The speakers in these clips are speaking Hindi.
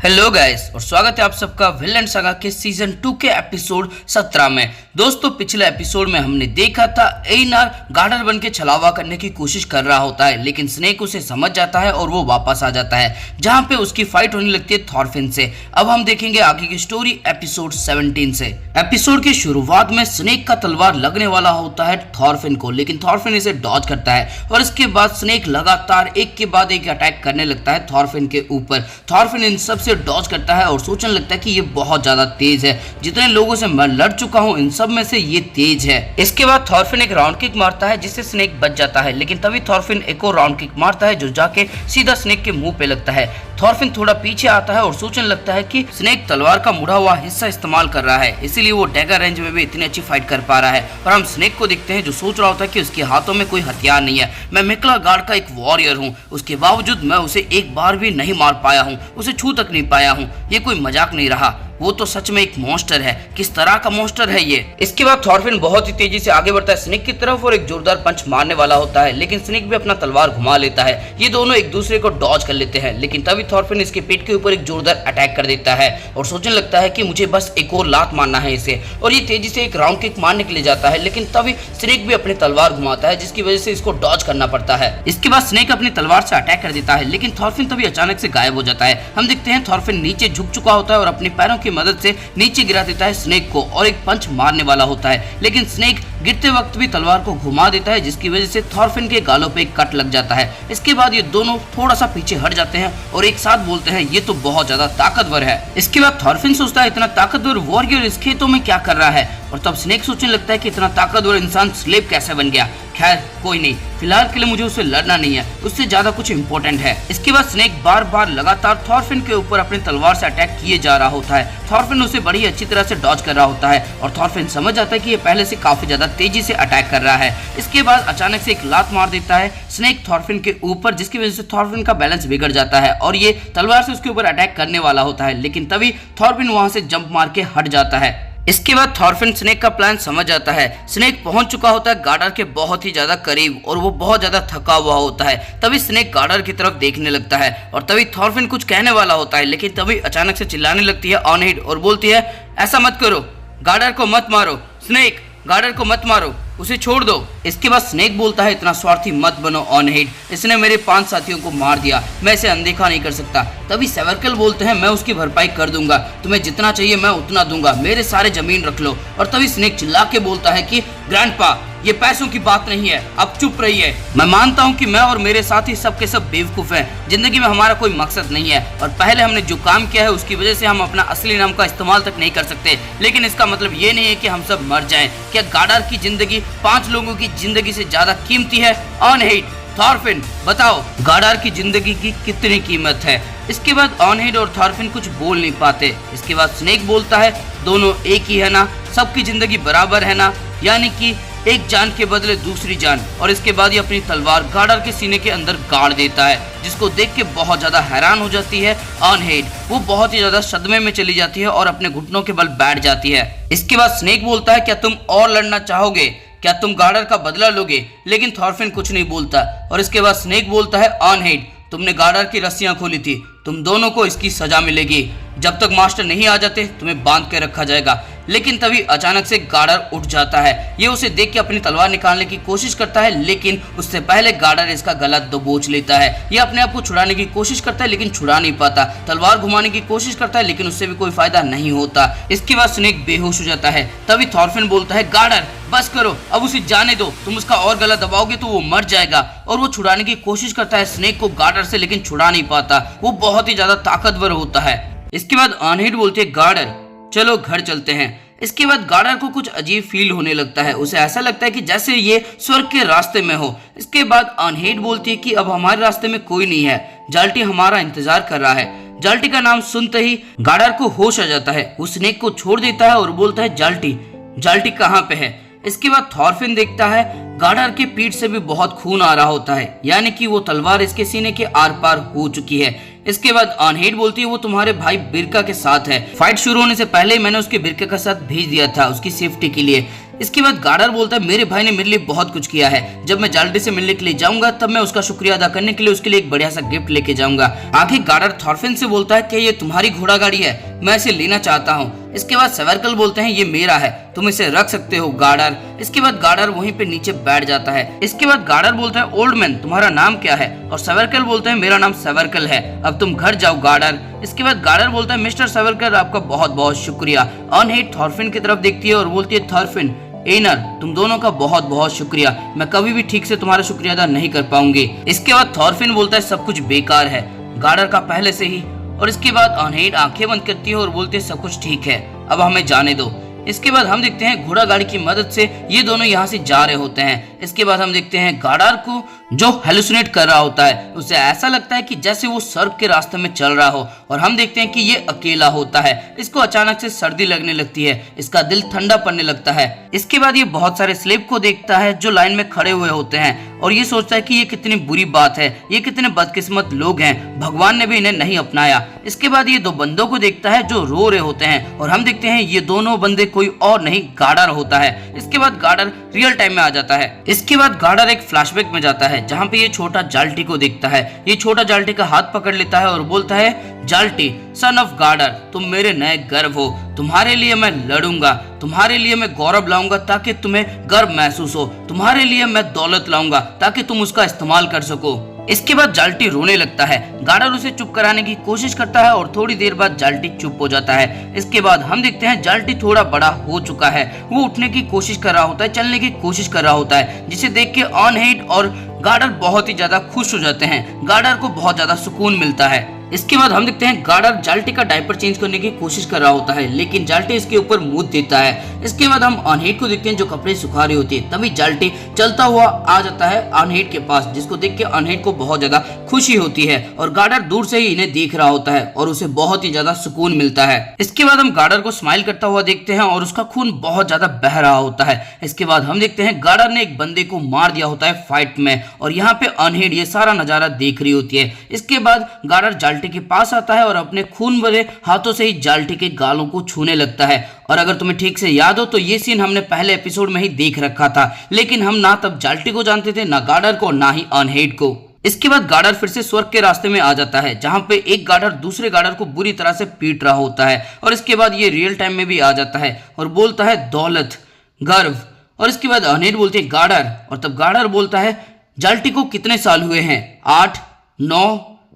हेलो गाइस और स्वागत है आप सबका विलेन सागा के सीजन 2 के एपिसोड 17 में। दोस्तों पिछले एपिसोड में हमने देखा था एइनार गार्डर बन के छलावा करने की कोशिश कर रहा होता है, लेकिन स्नेक उसे समझ जाता है और वो वापस आ जाता है, जहां पे उसकी फाइट होने लगती है थॉरफिन से। अब हम देखेंगे आगे की स्टोरी एपिसोड 17 से। एपिसोड की शुरुआत में स्नेक का तलवार लगने वाला होता है थॉरफिन को, लेकिन थॉरफिन इसे डॉज करता है और इसके बाद स्नेक लगातार एक के बाद एक अटैक करने लगता है थॉरफिन के ऊपर। थॉरफिन इन सब से डॉज करता है और सोचने लगता है कि ये बहुत ज्यादा तेज है, जितने लोगों से मैं लड़ चुका हूँ इन सब में से ये तेज है। इसके बाद थॉरफिन एक राउंड किक मारता है जिससे स्नेक बच जाता है, लेकिन तभी थॉरफिन एक और राउंड किक मारता है जो जाके सीधा स्नेक के मुंह पे लगता है। थॉरफिन थोड़ा पीछे आता है और सोचने लगता है कि स्नेक तलवार का मुड़ा हुआ हिस्सा इस्तेमाल कर रहा है, इसीलिए वो डैगर रेंज में भी इतनी अच्छी फाइट कर पा रहा है। और हम स्नेक को देखते हैं जो सोच रहा होता है कि उसके हाथों में कोई हथियार नहीं है, मैं मिकला गार्ड का एक वॉरियर हूँ, उसके बावजूद मैं उसे एक बार भी नहीं मार पाया हूँ, उसे छू तक नहीं पाया हूँ। ये कोई मजाक नहीं रहा, वो तो सच में एक मॉन्स्टर है। किस तरह का मॉन्स्टर है ये। इसके बाद थॉरफिन बहुत ही तेजी से आगे बढ़ता है स्नेक की तरफ और एक जोरदार पंच मारने वाला होता है, लेकिन स्नेक भी अपना तलवार घुमा लेता है। ये दोनों एक दूसरे को डॉज कर लेते हैं, लेकिन तभी थॉरफिन इसके पेट के ऊपर एक जोरदार अटैक कर देता है और सोचने लगता है कि मुझे बस एक और लात मारना है इसे, और ये तेजी से एक राउंड किक मारने के लिए जाता है, लेकिन तभी स्नेक भी अपनी तलवार घुमाता है जिसकी वजह से इसको डॉज करना पड़ता है। इसके बाद स्नेक अपनी तलवार से अटैक कर देता है, लेकिन थॉरफिन तभी अचानक से गायब हो जाता है। हम देखते हैं थॉरफिन नीचे झुक चुका होता है और अपने पैरों की मदद से नीचे गिरा देता है स्नेक को और एक पंच मारने वाला होता है, लेकिन स्नेक गिरते वक्त भी तलवार को घुमा देता है जिसकी वजह से थॉरफिन के गालों पे एक कट लग जाता है। इसके बाद ये दोनों थोड़ा सा पीछे हट जाते हैं और एक साथ बोलते हैं ये तो बहुत ज्यादा ताकतवर है। इसके बाद थॉरफिन सोचता है इतना ताकतवर वॉरियर इस खेतों में क्या कर रहा है, और तब स्नेक सोचने लगता है कि इतना ताकतवर इंसान स्लेव कैसे बन गया। खैर कोई नहीं, फिलहाल के लिए मुझे उससे लड़ना नहीं है, उससे ज्यादा कुछ इंपॉर्टेंट है। इसके बाद स्नेक बार बार लगातार थॉरफिन के ऊपर अपनी तलवार से अटैक किए जा रहा होता है। थॉरफिन उसे बड़ी अच्छी तरह से डॉज कर रहा होता है और थॉरफिन समझ जाता है कि ये पहले से काफी ज्यादा तेजी से अटैक कर रहा है। इसके बाद अचानक से एक लात मार देता है स्नेक थॉरफिन के ऊपर, जिसकी वजह से थॉरफिन का बैलेंस बिगड़ जाता है और ये तलवार से उसके ऊपर अटैक करने वाला होता है, लेकिन तभी थॉरफिन वहां से जंप मार के हट जाता है। इसके बाद थॉरफिन स्नेक का प्लान समझ जाता है। स्नेक पहुंच चुका होता है गार्डर के बहुत ही ज्यादा करीब और वो बहुत ज्यादा थका हुआ होता है। तभी स्नेक गार्डर की तरफ देखने लगता है और तभी थॉरफिन कुछ कहने वाला होता है, लेकिन तभी अचानक से चिल्लाने लगती है ऑन हिट और बोलती है ऐसा मत करो, गार्डर को मत मारो, स्नेक गार्डर को मत मारो, उसे छोड़ दो। इसके बाद स्नेक बोलता है इतना स्वार्थी मत बनो ऑन हिट, इसने मेरे 5 साथियों को मार दिया, मैं इसे अनदेखा नहीं कर सकता। तभी सेवर्कल बोलते हैं मैं उसकी भरपाई कर दूंगा, तुम्हें जितना चाहिए मैं उतना दूंगा, मेरे सारे जमीन रख लो। और तभी स्नेक चिल्ला के बोलता है कि ग्रैंडपा ये पैसों की बात नहीं है, अब चुप रहिए। मैं मानता हूँ कि मैं और मेरे साथी सब के सब बेवकूफ हैं, जिंदगी में हमारा कोई मकसद नहीं है और पहले हमने जो काम किया है उसकी वजह से हम अपना असली नाम का इस्तेमाल तक नहीं कर सकते, लेकिन इसका मतलब ये नहीं है कि हम सब मर जाएं। क्या गार्डर की जिंदगी 5 लोगों की जिंदगी से ज्यादा कीमती है? ऑन हिट थॉरफिन बताओ गार्डर की जिंदगी की कितनी कीमत है? इसके बाद ऑन हिट और थॉरफिन कुछ बोल नहीं पाते। इसके बाद स्नेक बोलता है दोनों एक ही है ना, सबकी जिंदगी बराबर है ना, यानी कि एक जान के बदले दूसरी जान। और इसके बाद ये अपनी तलवार गार्डर के सीने के अंदर गाड़ देता है, जिसको देख के बहुत ज्यादा हैरान हो जाती है ऑन हिट। वो बहुत ही ज्यादा सदमे में चली जाती है और अपने घुटनों के बल बैठ जाती है। इसके बाद स्नेक बोलता है क्या तुम और लड़ना चाहोगे, क्या तुम गार्डर का बदला लोगे? लेकिन थॉरफिन कुछ नहीं बोलता और इसके बाद स्नेक बोलता है ऑन हिट तुमने गार्डर की रस्सियां खोली थी, तुम दोनों को इसकी सजा मिलेगी, जब तक मास्टर नहीं आ जाते तुम्हें बांध के रखा जाएगा। लेकिन तभी अचानक से गार्डर उठ जाता है, ये उसे देख के अपनी तलवार निकालने की कोशिश करता है, लेकिन उससे पहले गार्डर इसका गला दबोच लेता है। ये अपने आप को छुड़ाने की कोशिश करता है लेकिन छुड़ा नहीं पाता, तलवार घुमाने की कोशिश करता है लेकिन उससे भी कोई फायदा नहीं होता। इसके बाद स्नेक बेहोश हो जाता है। तभी थॉरफिन बोलता है गार्डर बस करो, अब उसे जाने दो, तुम उसका और गला दबाओगे तो वो मर जाएगा। और वो छुड़ाने की कोशिश करता है स्नेक को गार्डर से, लेकिन छुड़ा नहीं पाता, वो बहुत ही ज्यादा ताकतवर होता है। इसके बाद ऑन हिट बोलती है गार्डर चलो घर चलते हैं। इसके बाद गार्डर को कुछ अजीब फील होने लगता है, उसे ऐसा लगता है कि जैसे ये स्वर्ग के रास्ते में हो। इसके बाद ऑन हिट बोलती है कि अब हमारे रास्ते में कोई नहीं है, जाल्टी हमारा इंतजार कर रहा है। जाल्टी का नाम सुनते ही गार्डर को होश आ जाता है, वो स्नेक को छोड़ देता है और बोलता है जाल्टी जाल्टी कहाँ पे है? इसके बाद थॉरफिन देखता है गार्डर के पीठ से भी बहुत खून आ रहा होता है, यानी कि वो तलवार इसके सीने के आर पार हो चुकी है। इसके बाद ऑन हिट बोलती है वो तुम्हारे भाई बिरका के साथ है, फाइट शुरू होने से पहले ही मैंने उसके बिरका का साथ भेज दिया था उसकी सेफ्टी के लिए। इसके बाद गार्डर बोलता है मेरे भाई ने मेरे लिए बहुत कुछ किया है, जब मैं जाल्टी से मिलने के लिए जाऊंगा तब मैं उसका शुक्रिया अदा करने के लिए उसके लिए एक बढ़िया सा गिफ्ट लेके जाऊंगा। आखिर गार्डर थॉरफिन से बोलता है कि ये तुम्हारी घोड़ा गाड़ी है, मैं इसे लेना चाहता हूँ। इसके बाद सेवर्कल बोलते हैं ये मेरा है, तुम इसे रख सकते हो गार्डर। इसके बाद गार्डर वहीं पे नीचे बैठ जाता है। इसके बाद गार्डर बोलता है ओल्ड मैन तुम्हारा नाम क्या है, और सेवर्कल बोलते हैं मेरा नाम सेवर्कल है, अब तुम घर जाओ गार्डर। इसके बाद गार्डर बोलता है मिस्टर सेवर्कल आपका बहुत बहुत शुक्रिया। अनहेड थॉरफिन की तरफ देखती है और बोलती है थॉरफिन एनर तुम दोनों का बहुत बहुत शुक्रिया, मैं कभी भी ठीक से तुम्हारा शुक्रिया अदा नहीं कर पाऊंगी। इसके बाद थॉरफिन बोलता है सब कुछ बेकार है गार्डर का पहले से ही। और इसके बाद अनहेड आंखें बंद करती है और बोलती है सब कुछ ठीक है, अब हमें जाने दो। इसके बाद हम देखते हैं घोड़ा गाड़ी की मदद से ये दोनों यहाँ से जा रहे होते हैं। इसके बाद हम देखते हैं गार्डर को जो हेलुसिनेट कर रहा होता है, उसे ऐसा लगता है कि जैसे वो स्वर्ग के रास्ते में चल रहा हो, और हम देखते हैं कि ये अकेला होता है। इसको अचानक से सर्दी लगने लगती है, इसका दिल ठंडा पड़ने लगता है। इसके बाद ये बहुत सारे स्लेव को देखता है जो लाइन में खड़े हुए होते हैं, और ये सोचता है कि ये कितनी बुरी बात है, ये कितने बदकिस्मत लोग हैं, भगवान ने भी इन्हें नहीं अपनाया। इसके बाद ये दो बंदों को देखता है जो रो रहे होते हैं, और हम देखते हैं ये दोनों बंदे कोई और नहीं गार्डर होता है। इसके बाद गार्डर रियल टाइम में आ जाता है। इसके बाद गार्डर एक फ्लैशबैक में जाता है जहाँ पे ये छोटा जाल्टी को देखता है। ये छोटा जाल्टी का हाथ पकड़ लेता है और बोलता है जाल्टी सन ऑफ गार्डर तुम मेरे नए गर्व हो, तुम्हारे लिए मैं लड़ूंगा, तुम्हारे लिए मैं गौरव लाऊंगा ताकि तुम्हें गर्व महसूस हो, तुम्हारे लिए मैं दौलत लाऊंगा ताकि तुम उसका इस्तेमाल कर सको। इसके बाद जाल्टी रोने लगता है। गार्डर उसे चुप कराने की कोशिश करता है और थोड़ी देर बाद जाल्टी चुप हो जाता है। इसके बाद हम देखते हैं जाल्टी थोड़ा बड़ा हो चुका है, वो उठने की कोशिश कर रहा होता है, चलने की कोशिश कर रहा होता है, जिसे देख के अनहेड और गार्डर बहुत ही ज्यादा खुश हो जाते हैं। गार्डर को बहुत ज्यादा सुकून मिलता है। इसके बाद हम देखते हैं गार्डर जाल्टी का डायपर चेंज करने की कोशिश कर रहा होता है, लेकिन जाल्टी इसके ऊपर मुंह देता है। इसके बाद हम अनहेड को देखते हैं जो कपड़े सुखा रही होती है। तभी जाल्टी चलता हुआ आ जाता है अनहेड के पास, जिसको देख के अनहेड को बहुत ज्यादा खुशी होती है, और गार्डर दूर से ही इन्हें देख रहा होता है और उसे बहुत ही ज्यादा सुकून मिलता है। इसके बाद हम गार्डर को स्माइल करता हुआ देखते हैं और उसका खून बहुत ज्यादा बह रहा होता है। इसके बाद हम देखते हैं गार्डर ने एक बंदे को मार दिया होता है फाइट में, और यहाँ पे अनहेड ये सारा नजारा देख रही होती है। इसके बाद गार्डर जाल्टी के पास आता है और अपने खून भरे हाथों से ही जाल्टी के गालों को छूने लगता है। और अगर तुम्हें ठीक से याद हो तो ये सीन हमने पहले एपिसोड में ही देख रखा था, लेकिन हम ना तब जाल्टी को जानते थे, ना गार्डर को, ना ही अनहेड को। इसके बाद गार्डर फिर से स्वर्ग के रास्ते में आ जाता है, जहां पे एक गार्डर दूसरे गार्डर को बुरी तरह से पीट रहा होता है, और इसके बाद ये रियल टाइम में भी आ जाता है और बोलता है दौलत, गर्व। और इसके बाद अनहेड बोलती है गार्डर, और तब गार्डर बोलता है जाल्टी को कितने साल हुए हैं, 8, 9।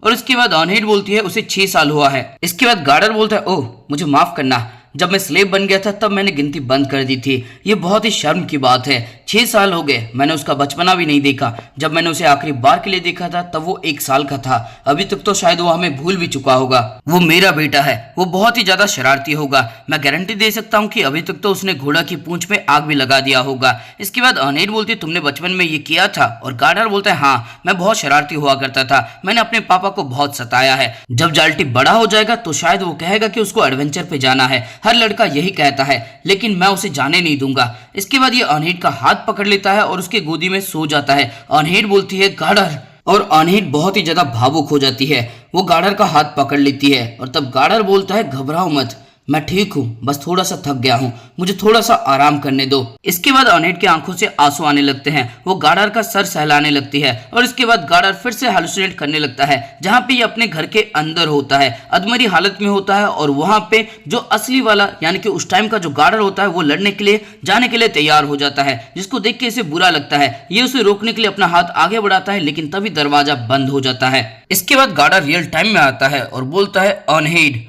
और इसके बाद अनहेड बोलती है उसे 6 साल हुआ है। इसके बाद गार्डर बोलता है ओह मुझे माफ करना, जब मैं स्लेव बन गया था तब मैंने गिनती बंद कर दी थी, ये बहुत ही शर्म की बात है, 6 साल हो गए, मैंने उसका बचपना भी नहीं देखा, जब मैंने उसे आखिरी बार के लिए देखा था तब वो 1 साल का था, अभी तक तो शायद वो हमें भूल भी चुका होगा। वो मेरा बेटा है, वो बहुत ही ज्यादा शरारती होगा, मैं गारंटी दे सकता हूँ कि अभी तक तो उसने घोड़ा की पूंछ में आग भी लगा दिया होगा। इसके बाद अनहेड बोलती है तुमने बचपन में ये किया था, और गार्डर बोलता है हाँ मैं बहुत शरारती हुआ करता था, मैंने अपने पापा को बहुत सताया है, जब जाल्टी बड़ा हो जाएगा तो शायद वो कहेगा कि उसको एडवेंचर पे जाना है, हर लड़का यही कहता है, लेकिन मैं उसे जाने नहीं दूंगा। इसके बाद ये अनहेड का हाथ पकड़ लेता है और उसके गोदी में सो जाता है। अनहेड बोलती है गार्डर, और अनहेड बहुत ही ज्यादा भावुक हो जाती है, वो गार्डर का हाथ पकड़ लेती है, और तब गार्डर बोलता है घबराओ मत, मैं ठीक हूँ, बस थोड़ा सा थक गया हूँ, मुझे थोड़ा सा आराम करने दो। इसके बाद अनहेड की आंखों से आंसू आने लगते हैं, वो गार्डर का सर सहलाने लगती है, और इसके बाद गार्डर फिर से हेलुसिनेट करने लगता है, जहाँ पे ये अपने घर के अंदर होता है, अधमरी हालत में होता है, और वहाँ पे जो असली वाला यानी कि उस टाइम का जो गार्डर होता है वो लड़ने के लिए जाने के लिए तैयार हो जाता है, जिसको देख के इसे बुरा लगता है। ये उसे रोकने के लिए अपना हाथ आगे बढ़ाता है, लेकिन तभी दरवाजा बंद हो जाता है। इसके बाद गार्डर रियल टाइम में आता है और बोलता है अनहेड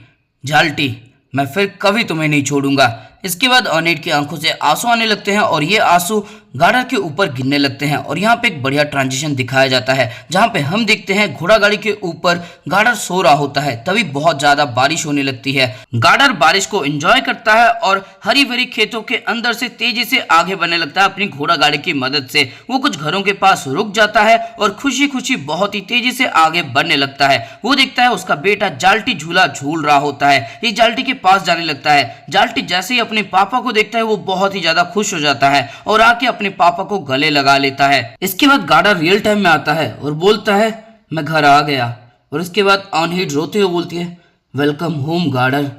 जाल्टी मैं फिर कभी तुम्हें नहीं छोड़ूंगा। इसके बाद अनहेड की आंखों से आंसू आने लगते हैं और ये आंसू गार्डर के ऊपर गिरने लगते हैं, और यहाँ पे एक बढ़िया ट्रांजिशन दिखाया जाता है, जहाँ पे हम देखते हैं घोड़ा गाड़ी के ऊपर गार्डर सो रहा होता है। तभी बहुत ज्यादा बारिश होने लगती है। गार्डर बारिश को एंजॉय करता है और हरी भरी खेतों के अंदर से तेजी से आगे बढ़ने लगता है अपनी घोड़ा गाड़ी की मदद से। वो कुछ घरों के पास रुक जाता है और खुशी खुशी बहुत ही तेजी से आगे बढ़ने लगता है। वो देखता है उसका बेटा जाल्टी झूला झूल रहा होता है। ये जाल्टी के पास जाने लगता है। जाल्टी जैसे ही अपने पापा को देखता है वो बहुत ही ज्यादा खुश हो जाता है और आके अपने पापा को गले लगा लेता है। इसके बाद गार्डर रियल टाइम में आता है और बोलता है मैं घर आ गया। और इसके बाद अनहेड रोते हुए बोलती है welcome home girder,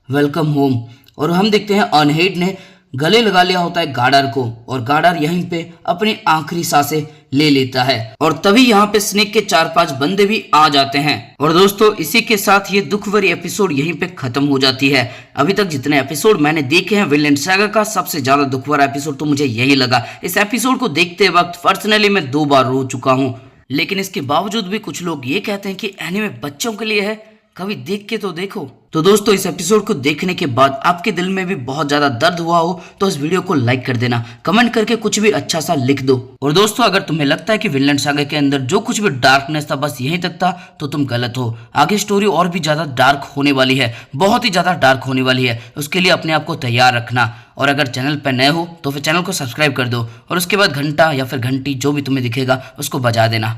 welcome home. और हम देखते हैं अनहेड ने गले लगा लिया होता है गार्डर को और गार्डर यहीं पे अपनी आखिरी सांसें ले लेता है और तभी यहाँ पे स्नेक के 4-5 बंदे भी आ जाते हैं। और दोस्तों इसी के साथ ये दुख भरी एपिसोड यहीं पे खत्म हो जाती है। अभी तक जितने एपिसोड मैंने देखे हैं विनलैंड सागा का सबसे ज्यादा दुख भरा एपिसोड तो मुझे यही लगा। इस एपिसोड को देखते वक्त पर्सनली मैं 2 बार रो चुका हूँ, लेकिन इसके बावजूद भी कुछ लोग ये कहते हैं कि एनीमे बच्चों के लिए है, कभी देख के तो देखो। तो दोस्तों इस एपिसोड को देखने के बाद आपके दिल में भी बहुत ज्यादा दर्द हुआ हो तो इस वीडियो को लाइक कर देना, कमेंट करके कुछ भी अच्छा सा लिख दो। और दोस्तों अगर तुम्हें लगता है कि विनलैंड सागा के अंदर जो कुछ भी डार्कनेस था बस यहीं तक था तो तुम गलत हो। आगे स्टोरी और भी ज्यादा डार्क होने वाली है, बहुत ही ज्यादा डार्क होने वाली है। उसके लिए अपने आप को तैयार रखना और अगर चैनल पर नए हो तो फिर चैनल को सब्सक्राइब कर दो और उसके बाद घंटा या फिर घंटी जो भी तुम्हें दिखेगा उसको बजा देना।